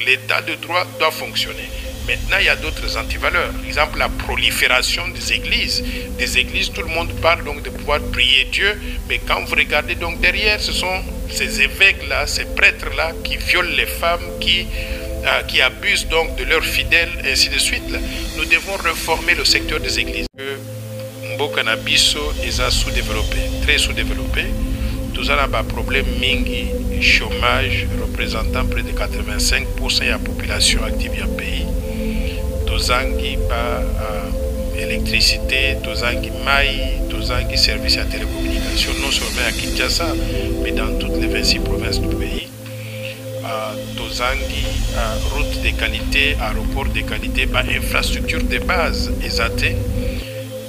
L'état de droit doit fonctionner. Maintenant, il y a d'autres antivaleurs. Par exemple, la prolifération des églises. Des églises, tout le monde parle donc de pouvoir prier Dieu, mais quand vous regardez donc derrière, ce sont ces évêques-là, ces prêtres-là qui violent les femmes, qui abusent donc de leurs fidèles, et ainsi de suite. Nous devons reformer le secteur des églises. Mbokanabiso est sous-développé, très sous-développé. Tout ça a un problème mingi, chômage représentant près de 85% de la population active du pays. Tozangi ba électricité, tozangi mai, tozangi service à télécommunication, non seulement à Kinshasa, mais dans toutes les 26 provinces du pays. Tozangi route de qualité, aéroport de qualité, ba infrastructure de base, ESAT.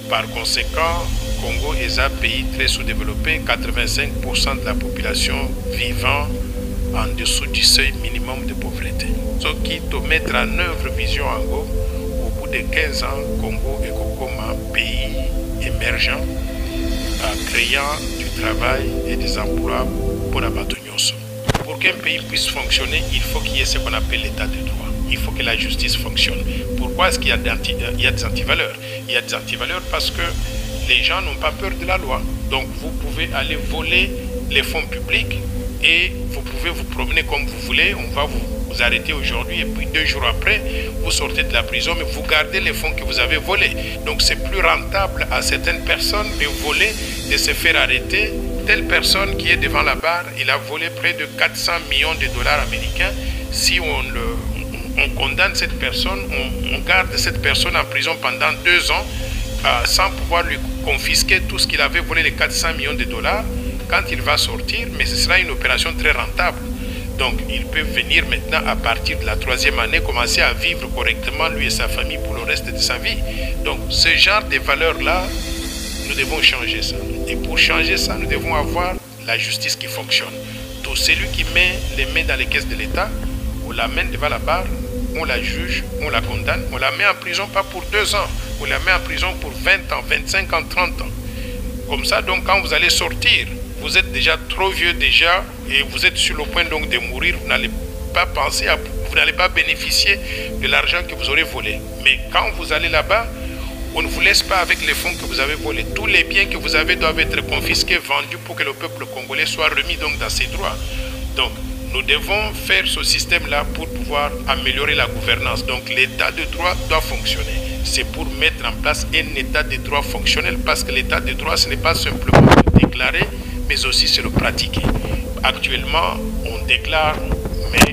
Par conséquent, Congo est un pays très sous-développé, 85% de la population vivant en dessous du seuil minimum de pauvreté. Ce qui doit mettre en œuvre Vision Ango, au bout de 15 ans, Congo est comme un pays émergent, créant du travail et des emplois pour la Batonyoso. Pour qu'un pays puisse fonctionner, il faut qu'il y ait ce qu'on appelle l'état de droit. Il faut que la justice fonctionne. Pourquoi est-ce qu'il y a des antivaleurs? Il y a des antivaleurs parce que les gens n'ont pas peur de la loi. Donc vous pouvez aller voler les fonds publics et vous pouvez vous promener comme vous voulez. On va vous arrêter aujourd'hui et puis 2 jours après, vous sortez de la prison, mais vous gardez les fonds que vous avez volés. Donc c'est plus rentable à certaines personnes de voler, de se faire arrêter. Telle personne qui est devant la barre, il a volé près de 400 millions de dollars américains. Si on condamne cette personne, on garde cette personne en prison pendant 2 ans sans pouvoir lui confisquer tout ce qu'il avait volé, les 400 millions de dollars, quand il va sortir, mais ce sera une opération très rentable. Donc il peut venir maintenant à partir de la 3e année commencer à vivre correctement lui et sa famille pour le reste de sa vie. Donc ce genre de valeurs-là, nous devons changer ça. Et pour changer ça, nous devons avoir la justice qui fonctionne. Tout celui qui met les mains dans les caisses de l'État, on l'amène devant la barre, on la juge, on la condamne, on la met en prison pas pour 2 ans, on la met en prison pour 20 ans, 25 ans, 30 ans. Comme ça, donc, quand vous allez sortir, vous êtes déjà trop vieux déjà et vous êtes sur le point donc de mourir, vous n'allez pas penser vous n'allez pas bénéficier de l'argent que vous aurez volé. Mais quand vous allez là-bas, on ne vous laisse pas avec les fonds que vous avez volés. Tous les biens que vous avez doivent être confisqués, vendus pour que le peuple congolais soit remis donc dans ses droits. Donc, nous devons faire ce système-là pour pouvoir améliorer la gouvernance. Donc l'état de droit doit fonctionner. C'est pour mettre en place un état de droit fonctionnel parce que l'état de droit, ce n'est pas simplement le déclarer, mais aussi c'est le pratiquer. Actuellement, on déclare, mais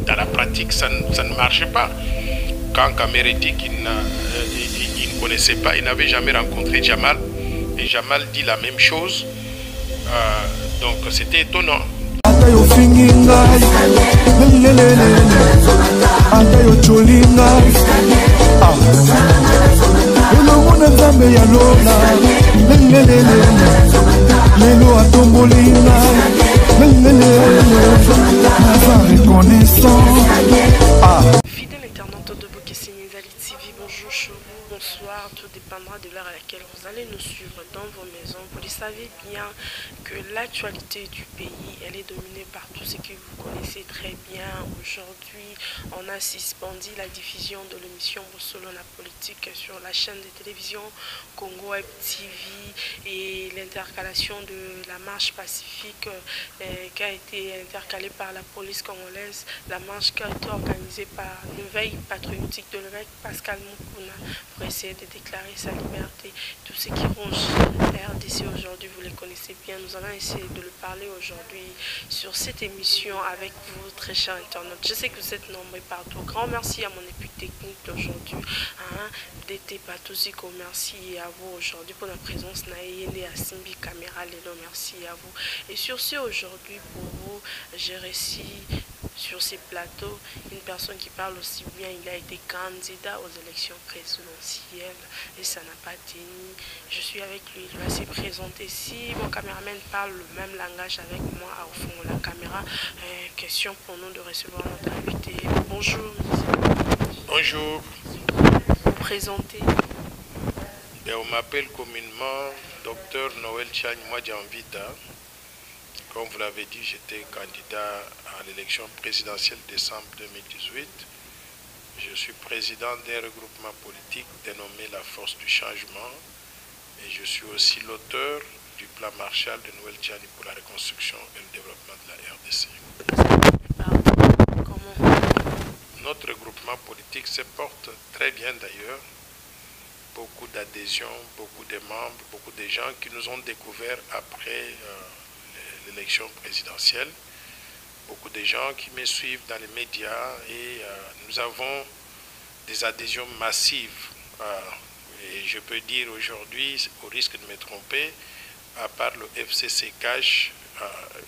dans la pratique, ça ne marche pas. Quand Kamere dit qu'il ne connaissait pas, il n'avait jamais rencontré Jamal, et Jamal dit la même chose. Donc c'était étonnant. Yo finginga lelelele anda yo cholinga elo mona nzambe ya lola lelelele lelo atombolinga lelelele naza reconnaissant. Fidèle internaute de Bokessini Zali TV, bonjour chez vous, bonsoir, tout dépendra de l'heure à laquelle vous allez nous suivre dans vos maisons. Vous le savez bien que l'actualité du pays, elle est dominée par tout ce que vous connaissez très bien. Aujourd'hui, on a suspendu la diffusion de l'émission Bosolo la politique sur la chaîne de télévision Congo Web TV et l'intercalation de la marche pacifique qui a été intercalée par la police congolaise, la marche qui a été organisée par le veille patriotique de l'évêque Pascal Mukuna pour essayer de déclarer sa liberté. Tout ce qui ronge la RDC aujourd'hui, vous les connaissez bien. Nous allons essayer de le parler aujourd'hui sur cette émission avec vous, très chers internautes. Je sais que vous êtes nombreux partout. Grand merci à mon équipe technique d'aujourd'hui, DT Patouzico, merci à vous aujourd'hui pour la présence. Naïene à Simbi Caméra Lelo, merci à vous. Et sur ce, aujourd'hui, pour vous, j'ai réussi sur ces plateaux une personne qui parle aussi bien. Il a été candidat aux élections présidentielles et ça n'a pas tenu. Je suis avec lui, il va se présenter. Si mon caméraman parle le même langage avec moi au fond de la caméra, question pour nous de recevoir notre invité. Bonjour. Bonjour. Vous présentez? On m'appelle communément Dr Noël Chang Mwadjanvita. Comme vous l'avez dit, j'étais candidat à l'élection présidentielle décembre 2018. Je suis président d'un regroupement politique dénommé la Force du Changement et je suis aussi l'auteur du plan Marshall de Noël-Tchani pour la reconstruction et le développement de la RDC. Notre regroupement politique se porte très bien d'ailleurs. Beaucoup d'adhésions, beaucoup de membres, beaucoup de gens qui nous ont découverts après l'élection présidentielle. Beaucoup de gens qui me suivent dans les médias et nous avons des adhésions massives. Et je peux dire aujourd'hui, au risque de me tromper, à part le FCC Cash,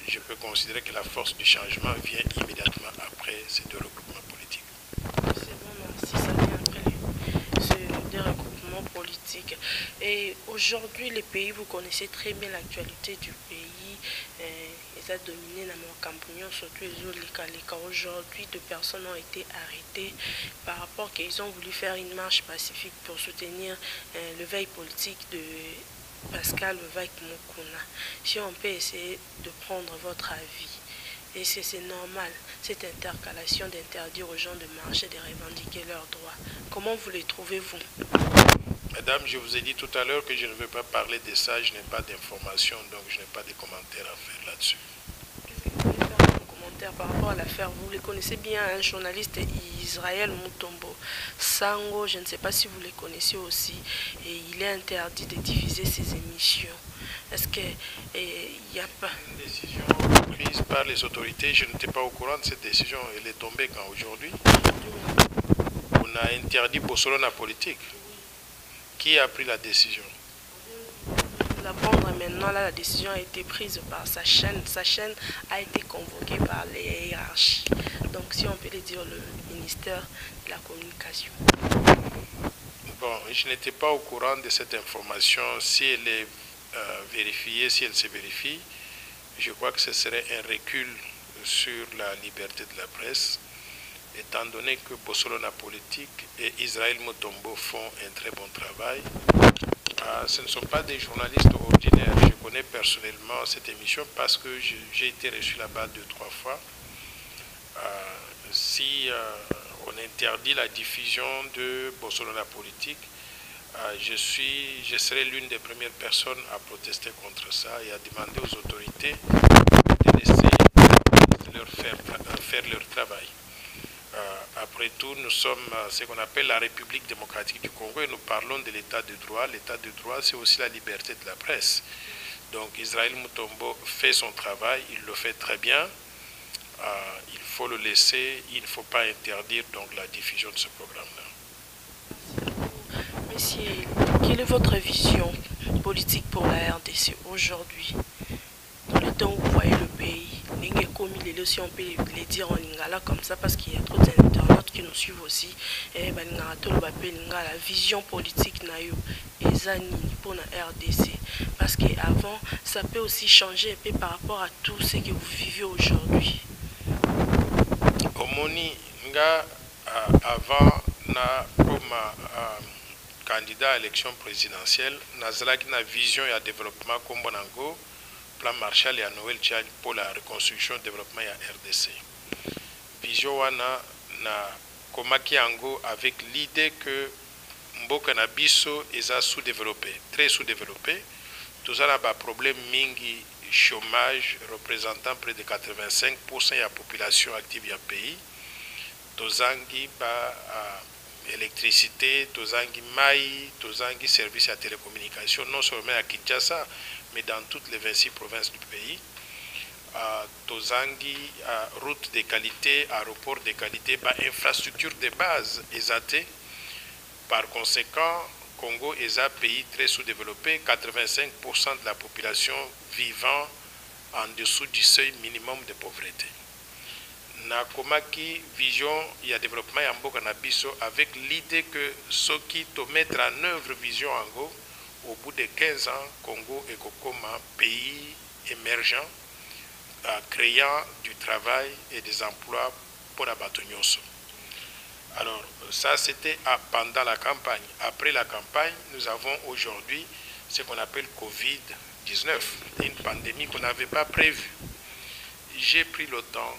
je peux considérer que la Force du Changement vient immédiatement après ces deux regroupements politiques. C'est bon, merci. Ça vient après ces deux regroupements politiques. Et aujourd'hui, les pays, vous connaissez très bien l'actualité du pays. Ils ont dominé dans mon campagne, surtout les autres. Aujourd'hui, 2 personnes ont été arrêtées par rapport qu'ils ont voulu faire une marche pacifique pour soutenir le veille politique de Pascal Mokuna. Si on peut essayer de prendre votre avis, et c'est normal, cette intercalation d'interdire aux gens de marcher, de revendiquer leurs droits. Comment vous les trouvez-vous? Madame, je vous ai dit tout à l'heure que je ne veux pas parler de ça, je n'ai pas d'informations, donc je n'ai pas de commentaires à faire là-dessus. Qu'est-ce que vous voulez faire comme commentaire par rapport à l'affaire? Vous les connaissez bien, un journaliste Israël Mutombo Sango, je ne sais pas si vous les connaissez aussi, et il est interdit de diffuser ses émissions. Est-ce qu'il n'y a pas une décision prise par les autorités? Je n'étais pas au courant de cette décision. Elle est tombée quand aujourd'hui? On a interdit Bossolo la politique. Qui a pris la décision? La prendre maintenant, là, la décision a été prise par sa chaîne. Sa chaîne a été convoquée par les hiérarchies. Donc, si on peut le dire, le ministère de la Communication. Bon, je n'étais pas au courant de cette information. Si elle est vérifiée, si elle se vérifie, je crois que ce serait un recul sur la liberté de la presse, étant donné que Bossolo la politique et Israël Mutombo font un très bon travail. Ce ne sont pas des journalistes ordinaires. Je connais personnellement cette émission parce que j'ai été reçu là-bas 2-3 fois. Si on interdit la diffusion de Bossolo la politique, je serai l'une des premières personnes à protester contre ça et à demander aux autorités de laisser leur faire leur travail. Après tout, nous sommes ce qu'on appelle la République démocratique du Congo et nous parlons de l'état de droit. L'état de droit, c'est aussi la liberté de la presse. Donc Israël Mutombo fait son travail, il le fait très bien. Il faut le laisser, il ne faut pas interdire donc la diffusion de ce programme-là. Monsieur, quelle est votre vision politique pour la RDC aujourd'hui? Dans le temps où vous voyez le pays, si on peut les dire en lingala comme ça, parce qu'il y a trop d'internautes qui nous suivent aussi, la vision politique pour la RDC. Parce qu'avant, ça peut aussi changer un peu par rapport à tout ce que vous vivez aujourd'hui. Omoni, avant, comme candidat à l'élection présidentielle, Nazalaki na vision et développement comme Bonango, plan Marshall et à Noël-Tchani pour la reconstruction et le développement de RDC. Vision wana na komaki yango avec l'idée que Mboka na biso est sous-développé, très sous-développé. Tout ça a un problème mingi chômage représentant près de 85% de la population active du pays. Tozangi ba électricité, tozangi mai, tozangi service à télécommunication, non seulement à Kinshasa, mais dans toutes les 26 provinces du pays. Tozangi route de qualité, aéroport de qualité, infrastructure de base ESAT. Par conséquent, Congo est un pays très sous-développé, 85% de la population vivant en dessous du seuil minimum de pauvreté. Nakomaki vision et développement en Mboka na biso avec l'idée que ceux qui te mettent en œuvre vision en go, au bout de 15 ans, Congo est comme un pays émergent, créant du travail et des emplois pour la Batonyoso. Alors, ça c'était pendant la campagne. Après la campagne, nous avons aujourd'hui ce qu'on appelle Covid-19, une pandémie qu'on n'avait pas prévue. j'ai pris le temps,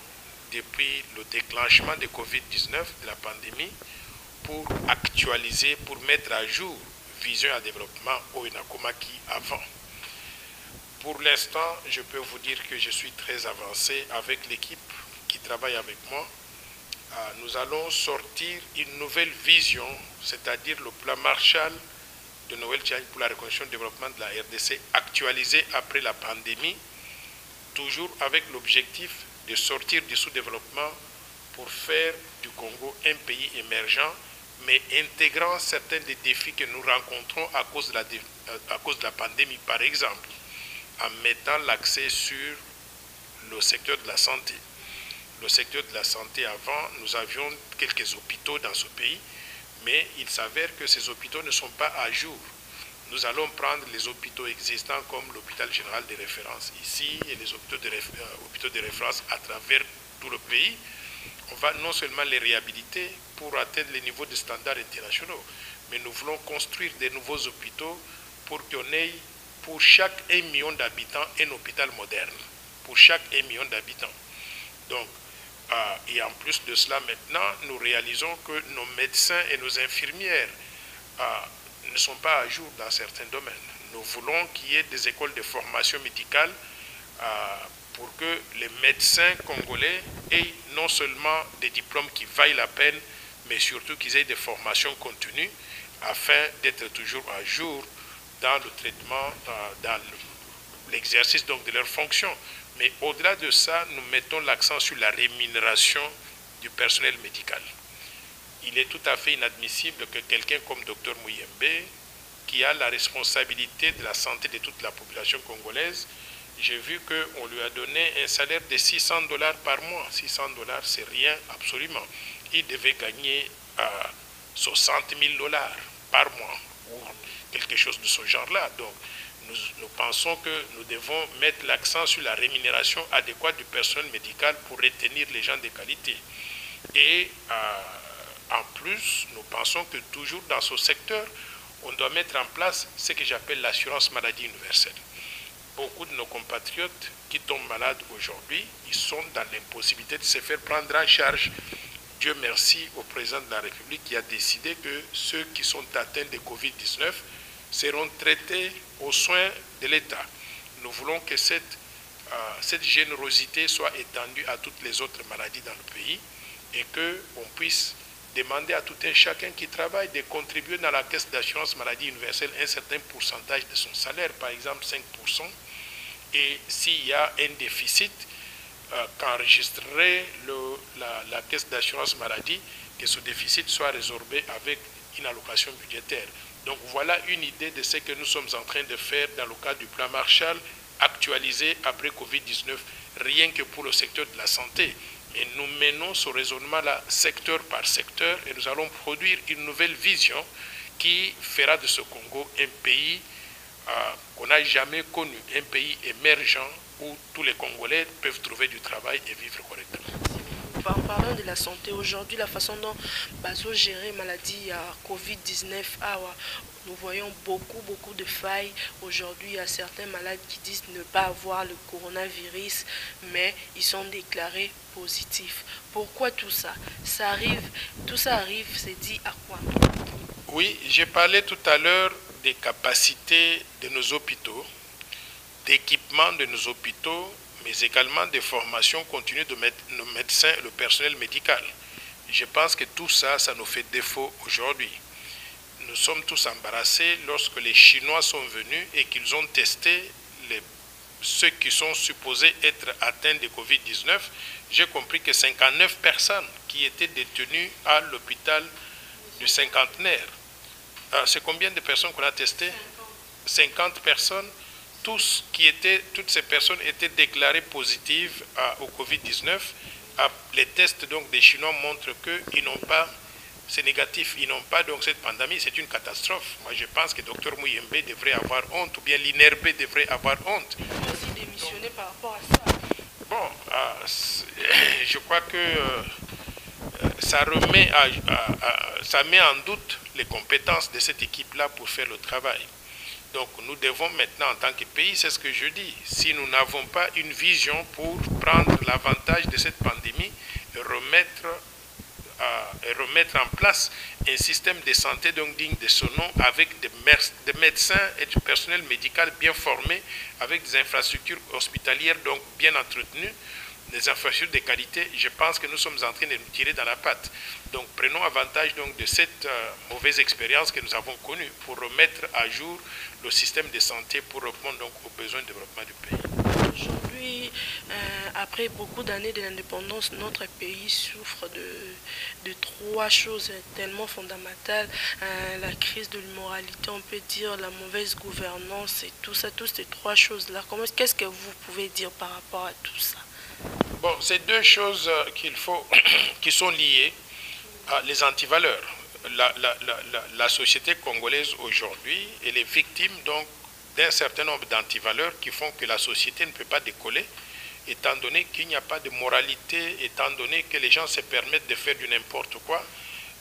depuis le déclenchement de Covid-19, de la pandémie, pour actualiser, pour mettre à jour Vision à développement au Inakomaki avant. Pour l'instant, je peux vous dire que je suis très avancé avec l'équipe qui travaille avec moi. Nous allons sortir une nouvelle vision, c'est-à-dire le plan Marshall de Noël Challenge pour la reconstruction et le développement de la RDC, actualisé après la pandémie, toujours avec l'objectif de sortir du sous-développement pour faire du Congo un pays émergent, mais intégrant certains des défis que nous rencontrons à cause de la pandémie, par exemple, en mettant l'accès sur le secteur de la santé. Le secteur de la santé, avant, nous avions quelques hôpitaux dans ce pays, mais il s'avère que ces hôpitaux ne sont pas à jour. Nous allons prendre les hôpitaux existants comme l'hôpital général de référence ici et les hôpitaux de référence à travers tout le pays. On va non seulement les réhabiliter pour atteindre les niveaux de standards internationaux, mais nous voulons construire des nouveaux hôpitaux pour qu'on ait pour chaque 1 million d'habitants un hôpital moderne. Pour chaque 1 million d'habitants. Donc, et en plus de cela, maintenant, nous réalisons que nos médecins et nos infirmières ne sont pas à jour dans certains domaines. Nous voulons qu'il y ait des écoles de formation médicale pour que les médecins congolais aient non seulement des diplômes qui vaillent la peine, mais surtout qu'ils aient des formations continues afin d'être toujours à jour dans le traitement, dans l'exercice donc de leurs fonctions. Mais au-delà de ça, nous mettons l'accent sur la rémunération du personnel médical. Il est tout à fait inadmissible que quelqu'un comme Dr Muyembe, qui a la responsabilité de la santé de toute la population congolaise, j'ai vu qu'on lui a donné un salaire de $600 par mois. $600, c'est rien absolument. Il devait gagner $60 000 par mois, ou quelque chose de ce genre-là. Donc, nous pensons que nous devons mettre l'accent sur la rémunération adéquate du personnel médical pour retenir les gens de qualité. Et en plus, nous pensons que toujours dans ce secteur, on doit mettre en place ce que j'appelle l'assurance maladie universelle. Beaucoup de nos compatriotes qui tombent malades aujourd'hui, ils sont dans l'impossibilité de se faire prendre en charge. Dieu merci au président de la République qui a décidé que ceux qui sont atteints de Covid-19 seront traités aux soins de l'État. Nous voulons que cette générosité soit étendue à toutes les autres maladies dans le pays et qu'on puisse demander à tout un chacun qui travaille de contribuer dans la caisse d'assurance maladie universelle un certain pourcentage de son salaire, par exemple 5%, et s'il y a un déficit, qu'enregistrerait la caisse d'assurance maladie, que ce déficit soit résorbé avec une allocation budgétaire. Donc voilà une idée de ce que nous sommes en train de faire dans le cadre du plan Marshall, actualisé après Covid-19, rien que pour le secteur de la santé. Et nous menons ce raisonnement-là secteur par secteur et nous allons produire une nouvelle vision qui fera de ce Congo un pays qu'on n'a jamais connu, un pays émergent où tous les Congolais peuvent trouver du travail et vivre correctement. En parlant de la santé, aujourd'hui, la façon dont Bazo gérer maladie Covid-19, nous voyons beaucoup de failles. Aujourd'hui, il y a certains malades qui disent ne pas avoir le coronavirus, mais ils sont déclarés positifs. Pourquoi tout ça? Tout ça arrive, c'est dit à quoi? Oui, j'ai parlé tout à l'heure des capacités de nos hôpitaux, d'équipement de nos hôpitaux, mais également des formations continues de nos médecins et le personnel médical. Je pense que tout ça, ça nous fait défaut aujourd'hui. Nous sommes tous embarrassés lorsque les Chinois sont venus et qu'ils ont testé ceux qui sont supposés être atteints de Covid-19. J'ai compris que 59 personnes qui étaient détenues à l'hôpital du Cinquantenaire. C'est combien de personnes qu'on a testées? 50 personnes. Toutes ces personnes étaient déclarées positives au Covid-19. Les tests donc, des Chinois montrent qu'ils n'ont pas, c'est négatif, ils n'ont pas donc cette pandémie, c'est une catastrophe. Moi je pense que Dr Muyembe devrait avoir honte, ou bien l'INRB devrait avoir honte. Il faut aussi démissionner par rapport à ça. Bon, je crois que ça met en doute les compétences de cette équipe-là pour faire le travail. Donc nous devons maintenant, en tant que pays, c'est ce que je dis, si nous n'avons pas une vision pour prendre l'avantage de cette pandémie et remettre en place un système de santé donc digne de son nom, avec des médecins et du personnel médical bien formés, avec des infrastructures hospitalières donc bien entretenues, des infrastructures de qualité, je pense que nous sommes en train de nous tirer dans la patte. Donc prenons avantage donc de cette mauvaise expérience que nous avons connue pour remettre à jour le système de santé pour répondre donc aux besoins de développement du pays. Aujourd'hui, après beaucoup d'années de l'indépendance, notre pays souffre de trois choses tellement fondamentales. La crise de l'immoralité, on peut dire, la mauvaise gouvernance et tout ça, toutes ces trois choses-là. Qu'est-ce que vous pouvez dire par rapport à tout ça? Bon, c'est deux choses qui sont liées à les antivaleurs. La société congolaise aujourd'hui, elle est victime donc d'un certain nombre d'antivaleurs qui font que la société ne peut pas décoller, étant donné qu'il n'y a pas de moralité, étant donné que les gens se permettent de faire du n'importe quoi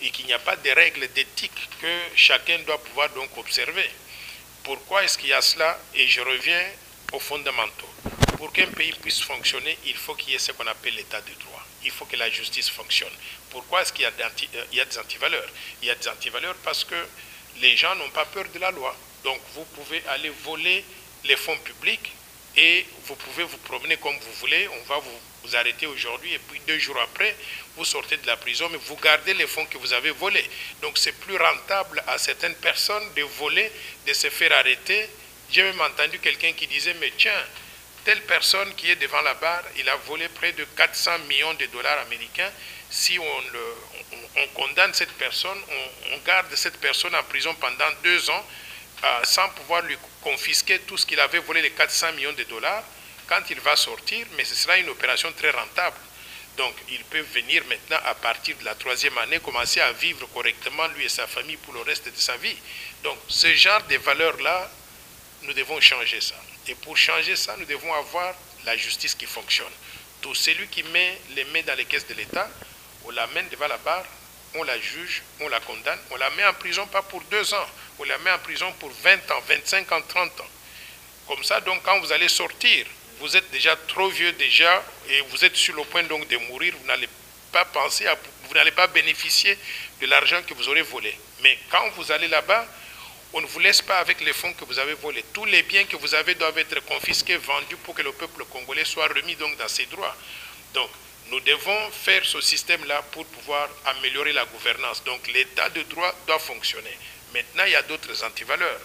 et qu'il n'y a pas de règles d'éthique que chacun doit pouvoir donc observer. Pourquoi est-ce qu'il y a cela? Et je reviens aux fondamentaux. Pour qu'un pays puisse fonctionner, il faut qu'il y ait ce qu'on appelle l'état de droit. Il faut que la justice fonctionne. Pourquoi est-ce qu'il y a des antivaleurs? Il y a des antivaleurs parce que les gens n'ont pas peur de la loi. Donc vous pouvez aller voler les fonds publics et vous pouvez vous promener comme vous voulez. On va vous arrêter aujourd'hui et puis 2 jours après, vous sortez de la prison, mais vous gardez les fonds que vous avez volés. Donc c'est plus rentable à certaines personnes de voler, de se faire arrêter. J'ai même entendu quelqu'un qui disait, mais tiens, telle personne qui est devant la barre, il a volé près de 400 millions de dollars américains. Si on condamne cette personne, on garde cette personne en prison pendant 2 ans sans pouvoir lui confisquer tout ce qu'il avait volé, les 400 millions de dollars, quand il va sortir, mais ce sera une opération très rentable. Donc, il peut venir maintenant, à partir de la 3e année, commencer à vivre correctement, lui et sa famille, pour le reste de sa vie. Donc, ce genre de valeurs-là, nous devons changer ça. Et pour changer ça, nous devons avoir la justice qui fonctionne. Tout celui qui met les mains dans les caisses de l'État, on l'amène devant la barre, on la juge, on la condamne, on la met en prison pas pour 2 ans, on la met en prison pour 20 ans, 25 ans, 30 ans. Comme ça, donc, quand vous allez sortir, vous êtes déjà trop vieux déjà et vous êtes sur le point donc de mourir, vous n'allez pas penser, vous n'allez pas bénéficier de l'argent que vous aurez volé. Mais quand vous allez là-bas, on ne vous laisse pas avec les fonds que vous avez volés. Tous les biens que vous avez doivent être confisqués, vendus pour que le peuple congolais soit remis donc dans ses droits. Donc, nous devons faire ce système-là pour pouvoir améliorer la gouvernance. Donc, l'état de droit doit fonctionner. Maintenant, il y a d'autres antivaleurs.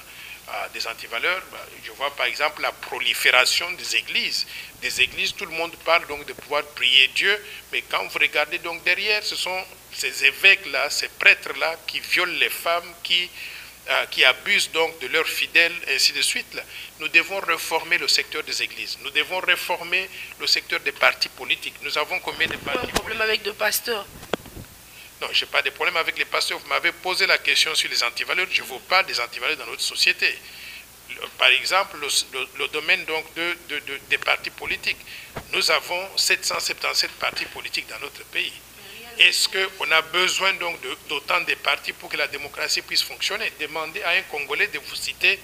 Des antivaleurs, je vois par exemple la prolifération des églises. Des églises, tout le monde parle donc de pouvoir prier Dieu, mais quand vous regardez donc derrière, ce sont ces évêques-là, ces prêtres-là qui violent les femmes, qui abusent donc de leurs fidèles, ainsi de suite. Là. Nous devons réformer le secteur des églises. Nous devons réformer le secteur des partis politiques. Nous avons combien de partis politiques? Un problème avec des pasteurs? Non, je n'ai pas de problème avec les pasteurs. Vous m'avez posé la question sur les antivaleurs. Je vous parle des antivaleurs dans notre société. Par exemple, le domaine donc des partis politiques. Nous avons 777 partis politiques dans notre pays. Est-ce qu'on a besoin donc d'autant de partis pour que la démocratie puisse fonctionner? Demandez à un Congolais de vous citer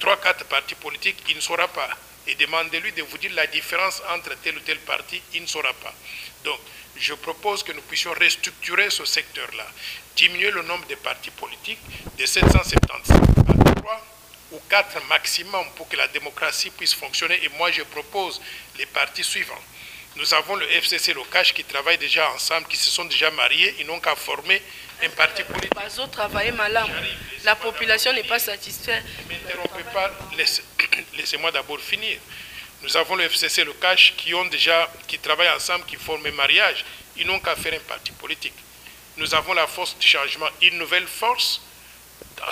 3-4 partis politiques, il ne saura pas. Et demandez-lui de vous dire la différence entre tel ou tel parti, il ne saura pas. Donc, je propose que nous puissions restructurer ce secteur-là, diminuer le nombre de partis politiques de 775 à 3 ou 4 maximum pour que la démocratie puisse fonctionner. Et moi, je propose les partis suivants. Nous avons le FCC, le CACH qui travaillent déjà ensemble, qui se sont déjà mariés, ils n'ont qu'à former un parti politique. Les autres travaillent mal. La population n'est pas satisfaite. Ne m'interrompez pas, laissez-moi d'abord finir. Nous avons le FCC, le CACH qui travaillent ensemble, qui forment un mariage. Ils n'ont qu'à faire un parti politique. Nous avons la force du changement, une nouvelle force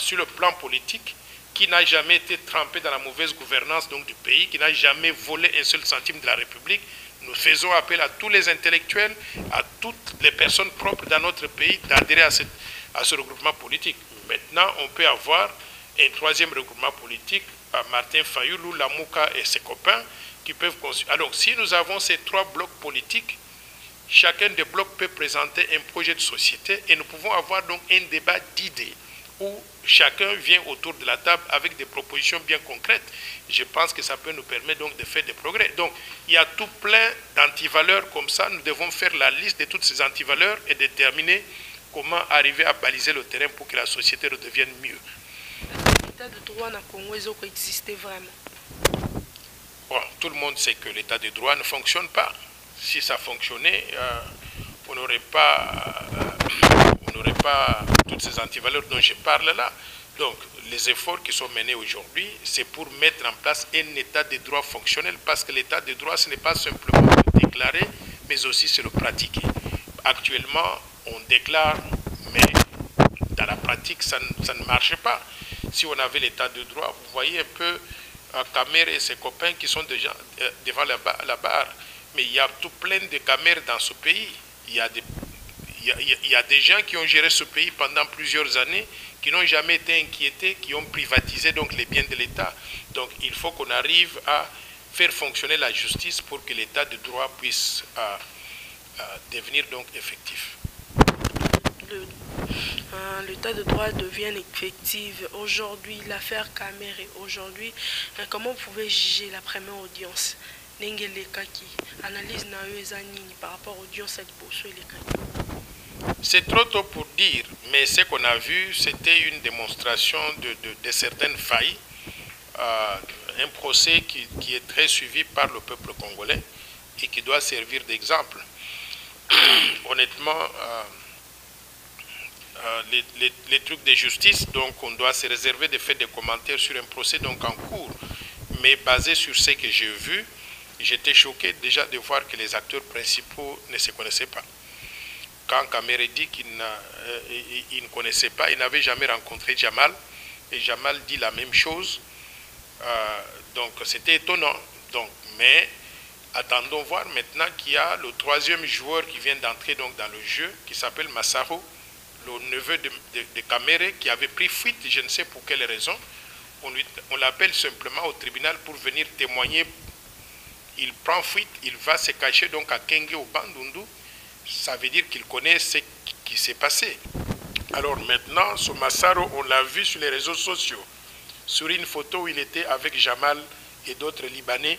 sur le plan politique qui n'a jamais été trempée dans la mauvaise gouvernance donc, du pays, qui n'a jamais volé un seul centime de la République. Nous faisons appel à tous les intellectuels, à toutes les personnes propres dans notre pays d'adhérer à ce regroupement politique. Maintenant, on peut avoir un 3e regroupement politique, Martin Fayoulou, Lamouka et ses copains, qui peuvent construire. Alors, si nous avons ces 3 blocs politiques, chacun des blocs peut présenter un projet de société et nous pouvons avoir donc un débat d'idées où chacun vient autour de la table avec des propositions bien concrètes. Je pense que ça peut nous permettre donc de faire des progrès. Donc, il y a tout plein d'antivaleurs comme ça. Nous devons faire la liste de toutes ces antivaleurs et déterminer comment arriver à baliser le terrain pour que la société redevienne mieux. L'état de droit na Congo existait vraiment? Bon, tout le monde sait que l'état de droit ne fonctionne pas. Si ça fonctionnait, on n'aurait pas toutes ces antivaleurs dont je parle là. Donc, les efforts qui sont menés aujourd'hui, c'est pour mettre en place un état de droit fonctionnel, parce que l'état de droit, ce n'est pas simplement déclarer, mais aussi c'est le pratiquer. Actuellement, on déclare, mais dans la pratique, ça ne marche pas. Si on avait l'état de droit, vous voyez un peu Kamer et ses copains qui sont déjà devant la barre. Mais il y a tout plein de Kamer dans ce pays. Il y a des gens qui ont géré ce pays pendant plusieurs années, qui n'ont jamais été inquiétés, qui ont privatisé donc les biens de l'État. Donc il faut qu'on arrive à faire fonctionner la justice pour que l'état de droit puisse devenir donc effectif. L'état de droit devient effectif aujourd'hui, l'affaire Kamere aujourd'hui. Comment vous pouvez juger la première audience? Analyse par rapport à l'audience à c'est trop tôt pour dire, mais ce qu'on a vu, c'était une démonstration de certaines failles. Un procès qui est très suivi par le peuple congolais et qui doit servir d'exemple. Honnêtement, les trucs de justice, donc on doit se réserver de faire des commentaires sur un procès donc en cours. Mais basé sur ce que j'ai vu, j'étais choqué déjà de voir que les acteurs principaux ne se connaissaient pas. Quand Kamere dit qu'il ne connaissait pas, il n'avait jamais rencontré Jamal, et Jamal dit la même chose. Donc c'était étonnant. Donc, mais attendons voir maintenant qu'il y a le troisième joueur qui vient d'entrer donc dans le jeu, qui s'appelle Massaro, le neveu de Kamere, qui avait pris fuite, je ne sais pour quelle raison. On l'appelle simplement au tribunal pour venir témoigner. Il prend fuite, il va se cacher donc à Kenge au Bandundu. Ça veut dire qu'il connaît ce qui s'est passé. Alors maintenant, ce Massaro, on l'a vu sur les réseaux sociaux, sur une photo où il était avec Jamal et d'autres Libanais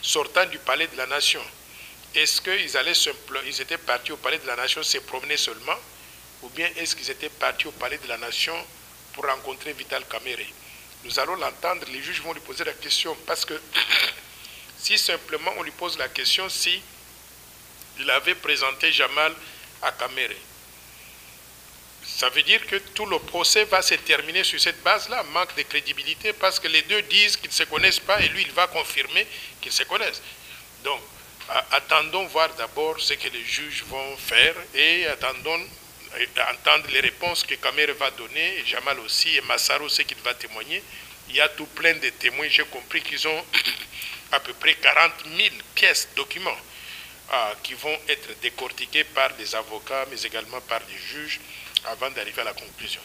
sortant du palais de la Nation. Est-ce qu'ils étaient partis au palais de la Nation se promener seulement, ou bien est-ce qu'ils étaient partis au palais de la Nation pour rencontrer Vital Kamerhe? Nous allons l'entendre, les juges vont lui poser la question, parce que si simplement on lui pose la question si il avait présenté Jamal à Kamerhe, ça veut dire que tout le procès va se terminer sur cette base-là, manque de crédibilité, parce que les deux disent qu'ils ne se connaissent pas et lui, il va confirmer qu'ils se connaissent. Donc, attendons voir d'abord ce que les juges vont faire et attendons entendre les réponses que Kamerhe va donner, et Jamal aussi, et Massaro, ce qu'il va témoigner. Il y a tout plein de témoins, j'ai compris qu'ils ont à peu près 40 000 pièces, documents, qui vont être décortiqués par des avocats, mais également par des juges, avant d'arriver à la conclusion.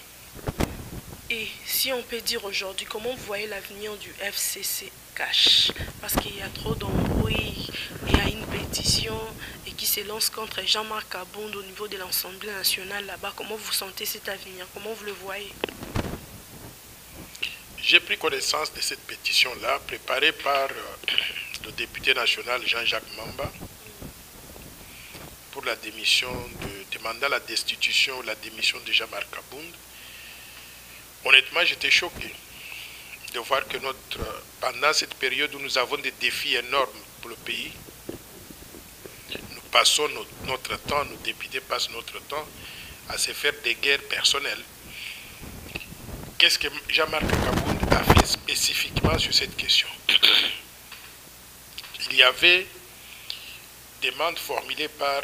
Et si on peut dire aujourd'hui, comment vous voyez l'avenir du FCC Cash? Parce qu'il y a trop d'embrouilles, il y a une pétition et qui se lance contre Jean-Marc Kabound au niveau de l'Assemblée nationale là-bas. Comment vous sentez cet avenir? Comment vous le voyez? J'ai pris connaissance de cette pétition-là, préparée par le député national Jean-Jacques Mamba, pour la démission, demandant la destitution, la démission de Jean-Marc Kabound. Honnêtement, j'étais choqué de voir que pendant cette période où nous avons des défis énormes pour le pays, nous passons notre temps, nos députés passent notre temps à se faire des guerres personnelles. Qu'est-ce que Jean-Marc Kabound a fait spécifiquement sur cette question? Il y avait des demandes formulées par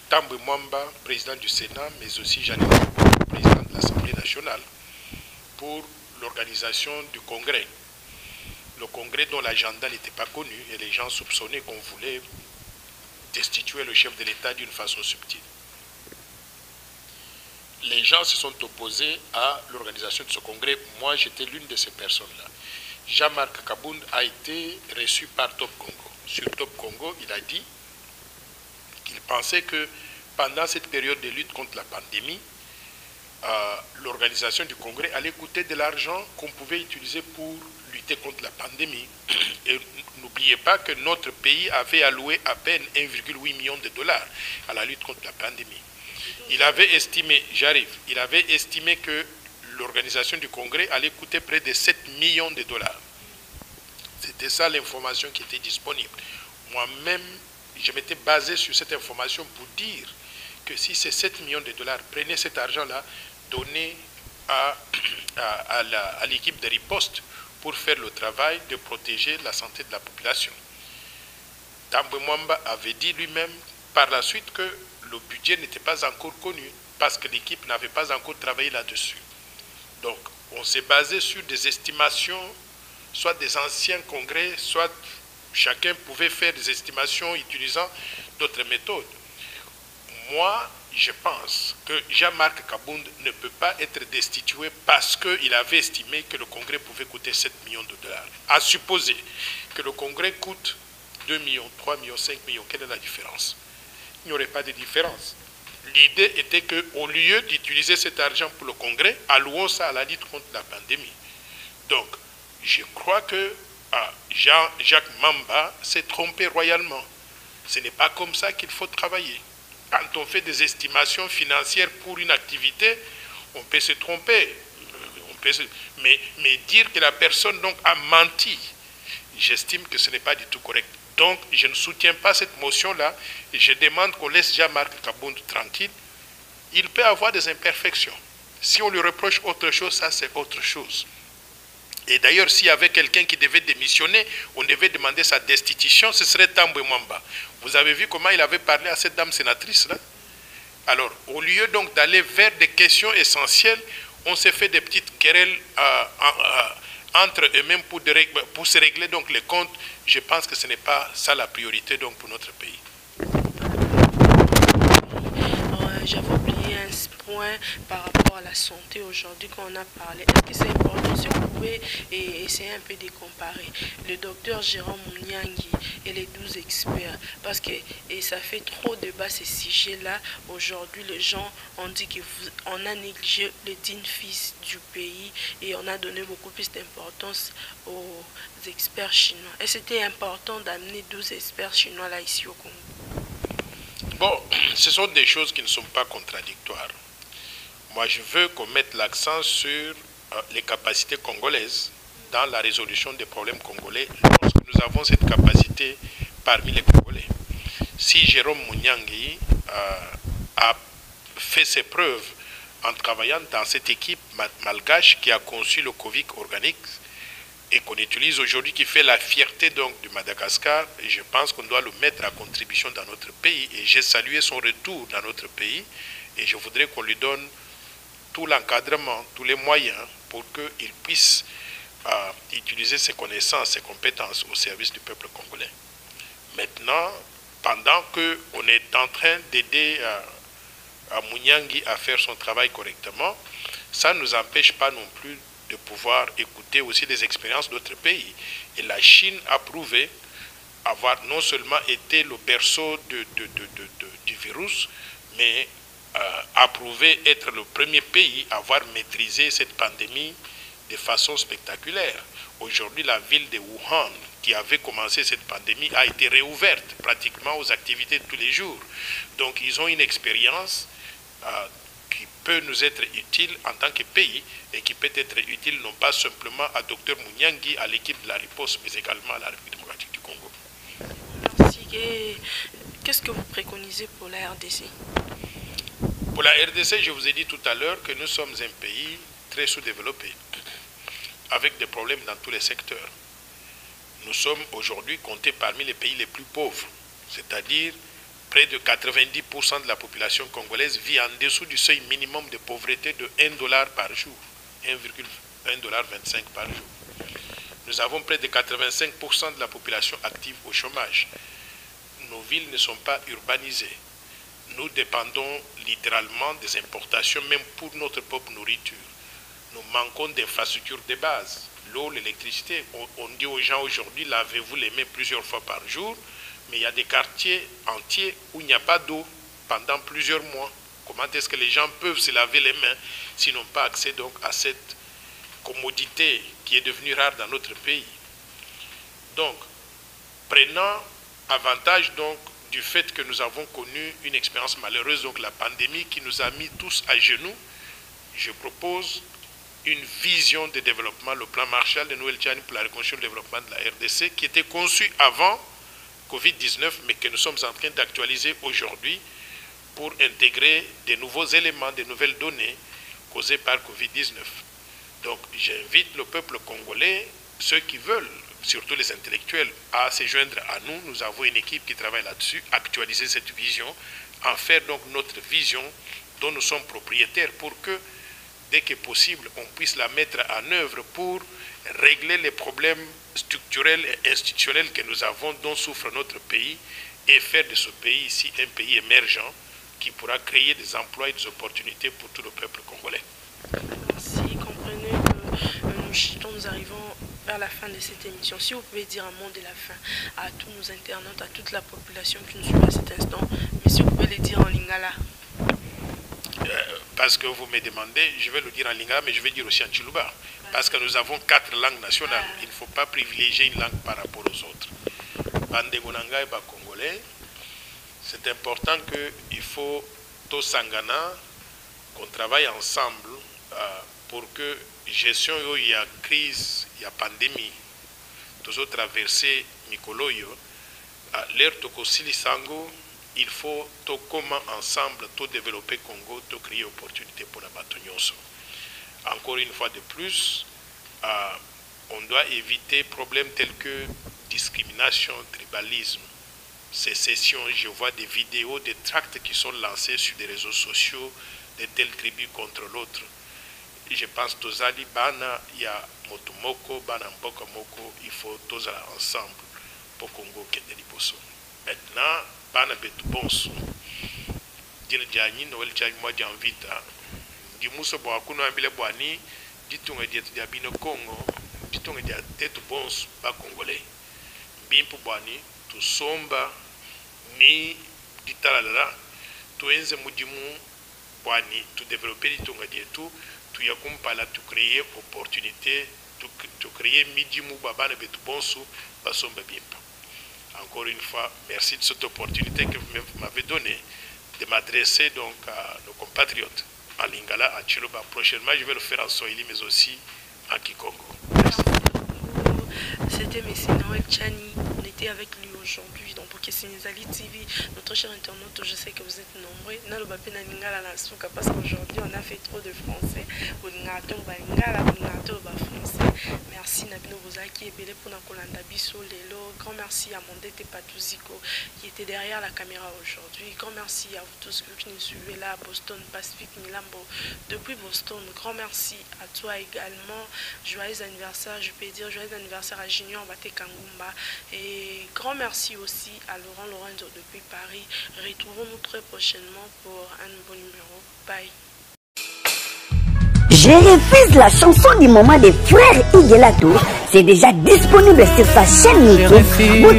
Tambwe Mwamba, président du Sénat, mais aussi Jeanine, président de l'Assemblée nationale, pour l'organisation du congrès. Le congrès dont l'agenda n'était pas connu et les gens soupçonnaient qu'on voulait destituer le chef de l'État d'une façon subtile. Les gens se sont opposés à l'organisation de ce congrès. Moi, j'étais l'une de ces personnes-là. Jean-Marc Kabound a été reçu par Top Congo. Sur Top Congo, il a dit qu'il pensait que pendant cette période de lutte contre la pandémie, l'organisation du congrès allait coûter de l'argent qu'on pouvait utiliser pour lutter contre la pandémie. Et n'oubliez pas que notre pays avait alloué à peine 1,8 million de dollars à la lutte contre la pandémie. Il avait estimé, il avait estimé que l'organisation du congrès allait coûter près de 7 millions de dollars. C'était ça l'information qui était disponible. Moi-même, je m'étais basé sur cette information pour dire que si ces 7 millions de dollars prenaient cet argent-là, donné à l'équipe de riposte pour faire le travail de protéger la santé de la population. Tambwe Mwamba avait dit lui-même par la suite que le budget n'était pas encore connu parce que l'équipe n'avait pas encore travaillé là-dessus. Donc, on s'est basé sur des estimations, soit des anciens congrès, soit chacun pouvait faire des estimations utilisant d'autres méthodes. Moi, je pense que Jean-Marc Kabound ne peut pas être destitué parce qu'il avait estimé que le Congrès pouvait coûter 7 millions de dollars. À supposer que le Congrès coûte 2 millions, 3 millions, 5 millions, quelle est la différence? Il n'y aurait pas de différence. L'idée était qu'au lieu d'utiliser cet argent pour le Congrès, allouons ça à la lutte contre la pandémie. Donc, je crois que Jean-Jacques Mamba s'est trompé royalement. Ce n'est pas comme ça qu'il faut travailler. Quand on fait des estimations financières pour une activité, on peut se tromper. Mais dire que la personne donc a menti, j'estime que ce n'est pas du tout correct. Donc, je ne soutiens pas cette motion-là et je demande qu'on laisse Jean-Marc Kabound tranquille. Il peut avoir des imperfections. Si on lui reproche autre chose, ça c'est autre chose. Et d'ailleurs, s'il y avait quelqu'un qui devait démissionner, on devait demander sa destitution, ce serait Tambwe Mwamba. Vous avez vu comment il avait parlé à cette dame sénatrice-là? Alors, au lieu donc d'aller vers des questions essentielles, on s'est fait des petites querelles entre eux-mêmes pour se régler donc les comptes. Je pense que ce n'est pas ça la priorité donc pour notre pays. J'avais oublié un point par rapport à la santé aujourd'hui quand on a parlé. Est-ce que c'est important si vous pouvez essayer un peu de comparer le docteur Jérôme Mouniangui et les 12 experts? Parce que ça fait trop débat ces sujets-là. Aujourd'hui, les gens ont dit qu'on a négligé le digne fils du pays et on a donné beaucoup plus d'importance aux experts chinois. Et c'était important d'amener 12 experts chinois là ici au Congo. Bon, ce sont des choses qui ne sont pas contradictoires. Moi, je veux qu'on mette l'accent sur les capacités congolaises dans la résolution des problèmes congolais lorsque nous avons cette capacité parmi les Congolais. Si Jérôme Mouniangui a fait ses preuves en travaillant dans cette équipe malgache qui a conçu le Covid organique et qu'on utilise aujourd'hui, qui fait la fierté donc du Madagascar, et je pense qu'on doit le mettre à contribution dans notre pays. Et j'ai salué son retour dans notre pays et je voudrais qu'on lui donne tout l'encadrement, tous les moyens pour qu'il puisse utiliser ses connaissances, ses compétences au service du peuple congolais. Maintenant, pendant qu'on est en train d'aider Mouniangui à faire son travail correctement, ça ne nous empêche pas non plus de pouvoir écouter aussi les expériences d'autres pays. Et la Chine a prouvé avoir non seulement été le berceau du virus, mais a prouvé être le premier pays à avoir maîtrisé cette pandémie de façon spectaculaire. Aujourd'hui, la ville de Wuhan, qui avait commencé cette pandémie, a été réouverte pratiquement aux activités de tous les jours. Donc, ils ont une expérience qui peut nous être utile en tant que pays et qui peut être utile non pas simplement à Dr Mouniangui, à l'équipe de la riposte, mais également à la République démocratique du Congo. Merci. Et qu'est-ce que vous préconisez pour la RDC? Pour la RDC, je vous ai dit tout à l'heure que nous sommes un pays très sous-développé, avec des problèmes dans tous les secteurs. Nous sommes aujourd'hui comptés parmi les pays les plus pauvres, c'est-à-dire près de 90% de la population congolaise vit en dessous du seuil minimum de pauvreté de $1 par jour, 1,25$ par jour. Nous avons près de 85% de la population active au chômage. Nos villes ne sont pas urbanisées. Nous dépendons littéralement des importations, même pour notre propre nourriture. Nous manquons d'infrastructures de base. L'eau, l'électricité. On dit aux gens aujourd'hui, lavez-vous les mains plusieurs fois par jour. Mais il y a des quartiers entiers où il n'y a pas d'eau pendant plusieurs mois. Comment est-ce que les gens peuvent se laver les mains s'ils n'ont pas accès donc à cette commodité qui est devenue rare dans notre pays? Donc, prenant avantage donc du fait que nous avons connu une expérience malheureuse, donc la pandémie qui nous a mis tous à genoux, je propose une vision de développement, le plan Marshall de Noël-Tchani pour la reconstruction et le développement de la RDC, qui était conçu avant Covid-19, mais que nous sommes en train d'actualiser aujourd'hui pour intégrer des nouveaux éléments, des nouvelles données causées par Covid-19. Donc j'invite le peuple congolais, ceux qui veulent, surtout les intellectuels, à se joindre à nous. Nous avons une équipe qui travaille là-dessus, actualiser cette vision, en faire donc notre vision dont nous sommes propriétaires pour que, dès que possible, on puisse la mettre en œuvre pour régler les problèmes structurels et institutionnels que nous avons, dont souffre notre pays, et faire de ce pays ici un pays émergent qui pourra créer des emplois et des opportunités pour tout le peuple congolais. Merci. Comprenez que nous arrivons vers la fin de cette émission. Si vous pouvez dire un mot de la fin à tous nos internautes, à toute la population qui nous suit à cet instant, mais si vous pouvez le dire en lingala. Parce que vous me demandez, je vais le dire en lingala, mais je vais dire aussi en Chiluba. Parce que nous avons 4 langues nationales. Il ne faut pas privilégier une langue par rapport aux autres. Bandegonanga et Congolais, c'est important qu'il faut tout sangana, qu'on travaille ensemble pour que gestion yo il y a crise, il y a pandémie, tous autres traversé Mikoloyo, l'air tokosili sango, il faut tout comment ensemble tout développer Congo, tout créer opportunité pour la bâtonyoso. Encore une fois de plus, on doit éviter problèmes tels que discrimination, tribalisme, sécession. Je vois des vidéos, des tracts qui sont lancés sur des réseaux sociaux de telles tribus contre l'autre. Je pense que Tozali Bana, il y a Motumoko, Bana Mboka Moko, il faut tous aller ensemble pour Congo Kendeliboso. Maintenant, Bana Betu Bonso, Dina Djani, Noël Tchani, moi j'invite, Dimuso Boakuno Ambile Boani, Ditunga Diabino Congo, Ditunga Diatetu Bonso, pas congolais. Bimpo Boani, tu somba, ni Ditalala, tu enze Mudimu Boani, tu développer Ditunga Dietu. Tu as compris tu créer opportunité, tu créer midi moubaba ne betu bonsu basomba bimpa. Encore une fois, merci de cette opportunité que vous m'avez donnée de m'adresser donc à nos compatriotes en lingala, à Chiluba. Prochainement, je vais le faire en Swahili, mais aussi en Kikongo. Merci. C'était M. Noël Tchani. On était avec lui aujourd'hui dans Bokesinizali TV. Notre cher internaute, je sais que vous êtes nombreux. Parce qu'aujourd'hui, on a fait trop de français. Merci Nabino Bozaki et Belé pour Nakolanda Bisso Lelo. Grand merci à Mondete Patouziko qui était derrière la caméra aujourd'hui. Grand merci à vous tous qui nous suivez là à Boston, Pacific, Milambo. Depuis Boston, grand merci à toi également. Joyeux anniversaire, je peux dire joyeux anniversaire à Junior Bate Kangumba. Et grand merci aussi à Laurent Lorenzo depuis Paris. Retrouvons-nous très prochainement pour un nouveau numéro. Bye. Je refuse la chanson du moment des frères Igelato. C'est déjà disponible sur sa chaîne YouTube. Vous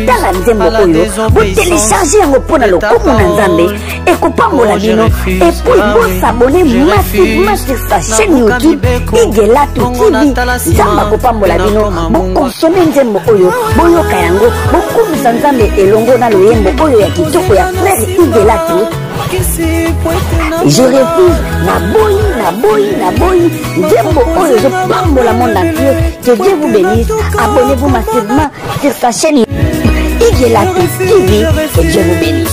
téléchargez un peu dans le Nzambe et puis vous s'abonnez massivement sur sa chaîne YouTube Igelato TV. Zamba kopambola bino, vous consommez Nzembo Oyo, Boyo Kayango, beaucoup de Nzambe et Longo na loyembo Oyo ya kitoko ya frère Igelato. Je refuse na boyi Nzembo Oyo je pambola monde entier. Que Dieu vous bénisse. Abonnez-vous massivement sur sa chaîne Igelato TV. Que Dieu vous bénisse.